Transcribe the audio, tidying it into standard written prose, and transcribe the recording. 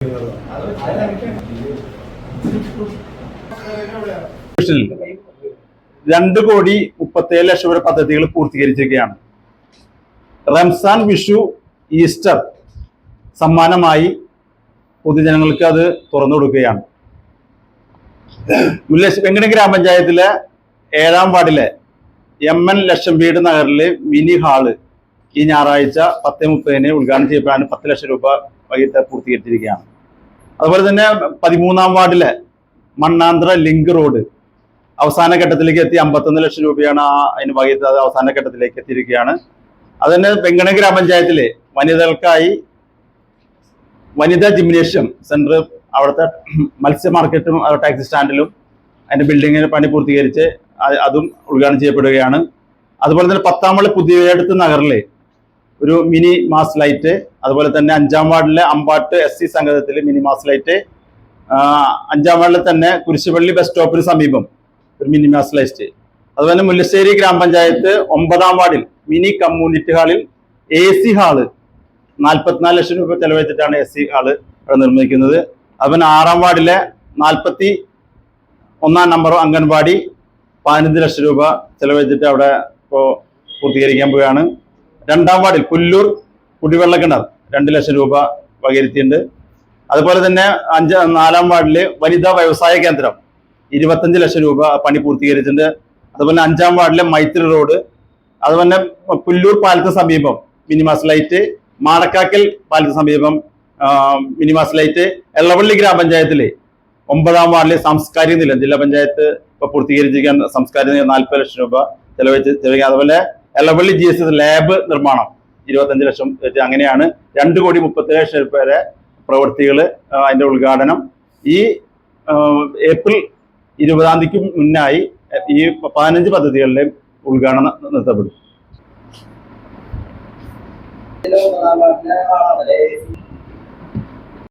2,37,00,000 വരെ പദ്ധതികൾ പൂർത്തീകരിച്ചിരിക്കുകയാണ്. റംസാൻ, വിഷു, ഈസ്റ്റർ സമ്മാനമായി പൊതുജനങ്ങൾക്ക് അത് തുറന്നു കൊടുക്കുകയാണ്. വെങ്കട ഗ്രാമപഞ്ചായത്തിലെ 7-ാം വാർഡിലെ MN ലക്ഷം വീട് നഗറിലെ മിനി ഹാള് ഈ ഞായറാഴ്ച 10:30 ഉദ്ഘാടനം ചെയ്യപ്പെടാൻ 10 ലക്ഷം രൂപ വൈകിട്ട് പൂർത്തീകരിച്ചിരിക്കുകയാണ്. അതുപോലെ തന്നെ 13-ാം വാർഡിലെ മണ്ണാന്തര ലിങ്ക് റോഡ് അവസാന ഘട്ടത്തിലേക്ക് എത്തി 51 ലക്ഷം രൂപയാണ് അതിന് വൈകിട്ട് അവസാന ഘട്ടത്തിലേക്ക് എത്തിയിരിക്കുകയാണ്. അത് തന്നെ വെങ്കട ഗ്രാമപഞ്ചായത്തിലെ വനിതകൾക്കായി വനിതാ ജിംനേഷ്യം സെന്റർ, അവിടുത്തെ മത്സ്യ മാർക്കറ്റും ടാക്സി സ്റ്റാൻഡിലും അതിന്റെ ബിൽഡിങ്ങിന് പണി പൂർത്തീകരിച്ച് അതും ഉദ്ഘാടനം ചെയ്യപ്പെടുകയാണ്. അതുപോലെ തന്നെ 10-ാം വാർഡ് പുതിയടുത്ത് നഗറിലെ ഒരു മിനി മാസ് ലൈറ്റ്, അതുപോലെ തന്നെ 5-ാം വാർഡിലെ അമ്പാട്ട് SC സംഗതത്തിൽ മിനി മാസ് ലൈറ്റ്, 5-ാം വാർഡിൽ തന്നെ കുരിശുപള്ളി ബസ് സ്റ്റോപ്പിന് സമീപം ഒരു മിനി മാസ് ലൈറ്റ്, അതുപോലെ മുല്ലശ്ശേരി ഗ്രാമപഞ്ചായത്ത് 9-ാം വാർഡിൽ മിനി കമ്മ്യൂണിറ്റി ഹാളിൽ AC ഹാള് 44 ലക്ഷം രൂപ ചെലവഴിച്ചിട്ടാണ് AC ഹാള് അവിടെ നിർമ്മിക്കുന്നത്. അതുപോലെ 6-ാം വാർഡിലെ 41-ാം നമ്പർ അംഗൻവാടി 15 ലക്ഷം രൂപ ചെലവഴിച്ചിട്ട് അവിടെ ഇപ്പോൾ പൂർത്തീകരിക്കാൻ പോവുകയാണ്. 2-ാം വാർഡിൽ പുല്ലൂർ കുടിവെള്ള കിണർ 2 ലക്ഷം രൂപ വകയിരുത്തിയിട്ടുണ്ട്. അതുപോലെ തന്നെ 4-ാം വാർഡില് വനിതാ വ്യവസായ കേന്ദ്രം 25 ലക്ഷം രൂപ പണി പൂർത്തീകരിച്ചിട്ടുണ്ട്. അതുപോലെ 5-ാം വാർഡിലെ മൈത്രി റോഡ്, അതുപോലെ പുല്ലൂർ പാലത്തിന് സമീപം മിനിമാസ് ലൈറ്റ്, മാടക്കാക്കൽ പാലത്തിന് സമീപം മിനിമാസ് ലൈറ്റ്, എള്ളവള്ളി ഗ്രാമപഞ്ചായത്തിലെ 9-ാം വാർഡിലെ സാംസ്കാരിക നിലയം ജില്ലാ പഞ്ചായത്ത് ഇപ്പൊ പൂർത്തീകരിച്ചിരിക്കാൻ സാംസ്കാരിക നിലയം 40 ലക്ഷം രൂപ ചെലവഴിച്ച്. അതുപോലെ എള്ളവള്ളി GSS ലാബ് നിർമ്മാണം 25 ലക്ഷം വെച്ച്. അങ്ങനെയാണ് 2,30 ലക്ഷം രൂപ വരെ പ്രവൃത്തികൾ അതിന്റെ ഉദ്ഘാടനം ഈ ഏപ്രിൽ 20-ാം തീയതിക്ക് മുന്നായി ഈ 15 പദ്ധതികളുടെയും ഉദ്ഘാടനം നിർത്തപ്പെടും.